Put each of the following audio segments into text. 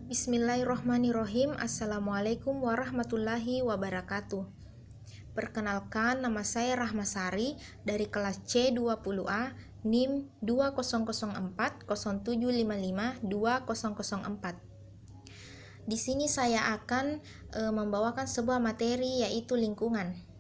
Bismillahirrohmanirrohim. Assalamualaikum warahmatullahi wabarakatuh. Perkenalkan, nama saya Rahmasari dari kelas C20A NIM 200407552004. Di sini saya akan membawakan sebuah materi, yaitu lingkungan.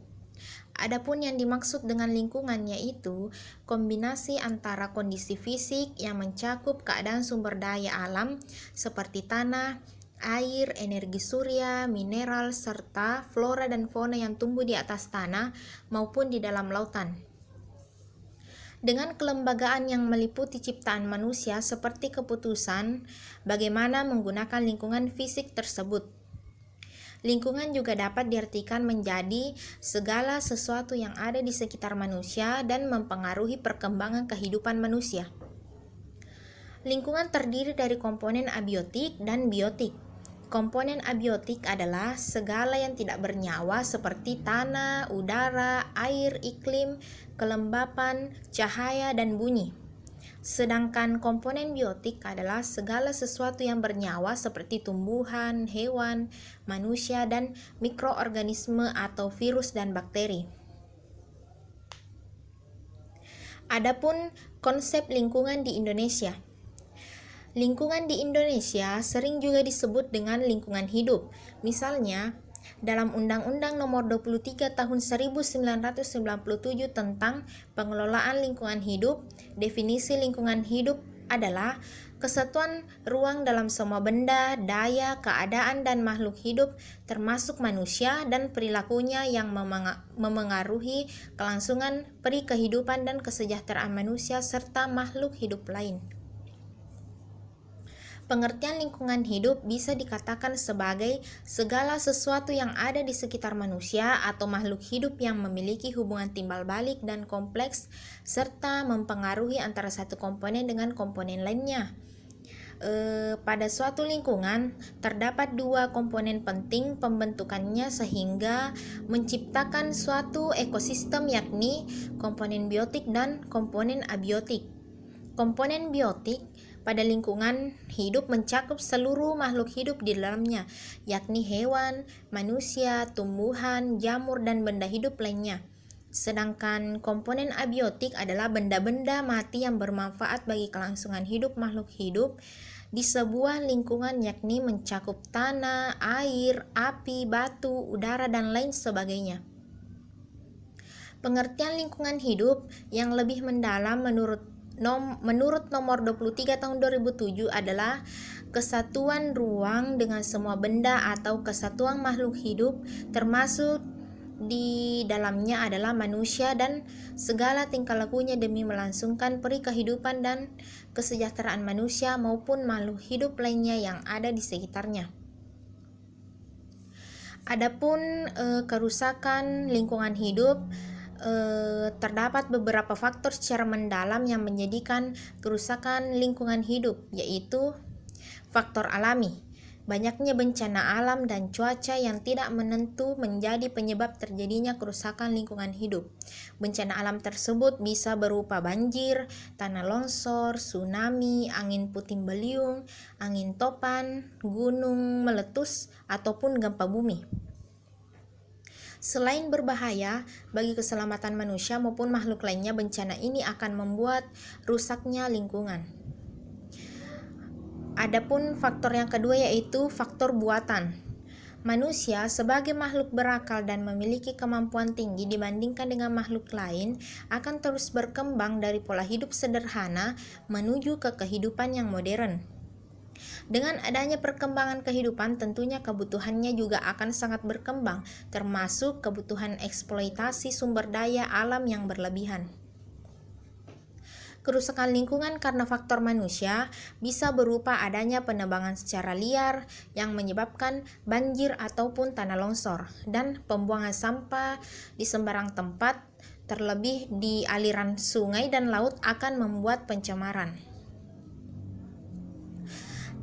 Adapun yang dimaksud dengan lingkungan yaitu kombinasi antara kondisi fisik yang mencakup keadaan sumber daya alam seperti tanah, air, energi surya, mineral, serta flora dan fauna yang tumbuh di atas tanah maupun di dalam lautan. Dengan kelembagaan yang meliputi ciptaan manusia seperti keputusan bagaimana menggunakan lingkungan fisik tersebut. Lingkungan juga dapat diartikan menjadi segala sesuatu yang ada di sekitar manusia dan mempengaruhi perkembangan kehidupan manusia. Lingkungan terdiri dari komponen abiotik dan biotik. Komponen abiotik adalah segala yang tidak bernyawa seperti tanah, udara, air, iklim, kelembapan, cahaya, dan bunyi. Sedangkan komponen biotik adalah segala sesuatu yang bernyawa seperti tumbuhan, hewan, manusia, dan mikroorganisme atau virus dan bakteri. Adapun konsep lingkungan di Indonesia. Lingkungan di Indonesia sering juga disebut dengan lingkungan hidup. Misalnya, dalam Undang-Undang Nomor 23 Tahun 1997 tentang Pengelolaan Lingkungan Hidup, definisi lingkungan hidup adalah kesatuan ruang dalam semua benda, daya, keadaan, dan makhluk hidup termasuk manusia dan perilakunya yang memengaruhi kelangsungan peri kehidupan dan kesejahteraan manusia serta makhluk hidup lain. Pengertian lingkungan hidup bisa dikatakan sebagai segala sesuatu yang ada di sekitar manusia atau makhluk hidup yang memiliki hubungan timbal balik dan kompleks serta mempengaruhi antara satu komponen dengan komponen lainnya. Pada suatu lingkungan terdapat dua komponen penting pembentukannya sehingga menciptakan suatu ekosistem, yakni komponen biotik dan komponen abiotik. Komponen biotik pada lingkungan hidup mencakup seluruh makhluk hidup di dalamnya, yakni hewan, manusia, tumbuhan, jamur, dan benda hidup lainnya. Sedangkan komponen abiotik adalah benda-benda mati yang bermanfaat bagi kelangsungan hidup makhluk hidup di sebuah lingkungan, yakni mencakup tanah, air, api, batu, udara, dan lain sebagainya. Pengertian lingkungan hidup yang lebih mendalam menurut Nomor 23 Tahun 2007 adalah kesatuan ruang dengan semua benda atau kesatuan makhluk hidup, termasuk di dalamnya adalah manusia dan segala tingkah lakunya demi melangsungkan peri kehidupan dan kesejahteraan manusia maupun makhluk hidup lainnya yang ada di sekitarnya. Adapun kerusakan lingkungan hidup, terdapat beberapa faktor secara mendalam yang menjadikan kerusakan lingkungan hidup, yaitu faktor alami. Banyaknya bencana alam dan cuaca yang tidak menentu menjadi penyebab terjadinya kerusakan lingkungan hidup. Bencana alam tersebut bisa berupa banjir, tanah longsor, tsunami, angin puting beliung, angin topan, gunung meletus, ataupun gempa bumi. Selain berbahaya bagi keselamatan manusia maupun makhluk lainnya, bencana ini akan membuat rusaknya lingkungan. Adapun faktor yang kedua yaitu faktor buatan. Manusia sebagai makhluk berakal dan memiliki kemampuan tinggi dibandingkan dengan makhluk lain akan terus berkembang dari pola hidup sederhana menuju ke kehidupan yang modern. Dengan adanya perkembangan kehidupan, tentunya kebutuhannya juga akan sangat berkembang, termasuk kebutuhan eksploitasi sumber daya alam yang berlebihan. Kerusakan lingkungan karena faktor manusia bisa berupa adanya penebangan secara liar yang menyebabkan banjir ataupun tanah longsor, dan pembuangan sampah di sembarang tempat, terlebih di aliran sungai dan laut akan membuat pencemaran.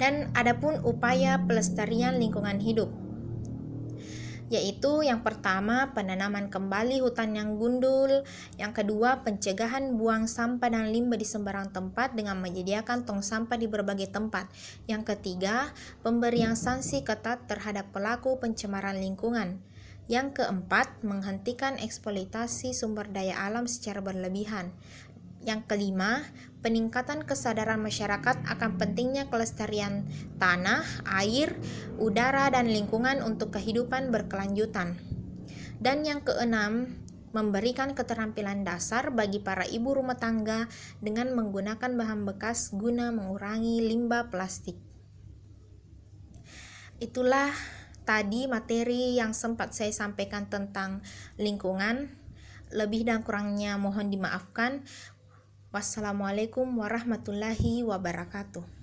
Dan adapun upaya pelestarian lingkungan hidup. yaitu yang pertama penanaman kembali hutan yang gundul, yang kedua pencegahan buang sampah dan limbah di sembarang tempat dengan menyediakan tong sampah di berbagai tempat, yang ketiga pemberian sanksi ketat terhadap pelaku pencemaran lingkungan, yang keempat menghentikan eksploitasi sumber daya alam secara berlebihan, yang kelima, peningkatan kesadaran masyarakat akan pentingnya kelestarian tanah, air, udara, dan lingkungan untuk kehidupan berkelanjutan. Dan yang keenam, memberikan keterampilan dasar bagi para ibu rumah tangga dengan menggunakan bahan bekas guna mengurangi limbah plastik. Itulah tadi materi yang sempat saya sampaikan tentang lingkungan. Lebih dan kurangnya mohon dimaafkan. Wassalamualaikum warahmatullahi wabarakatuh.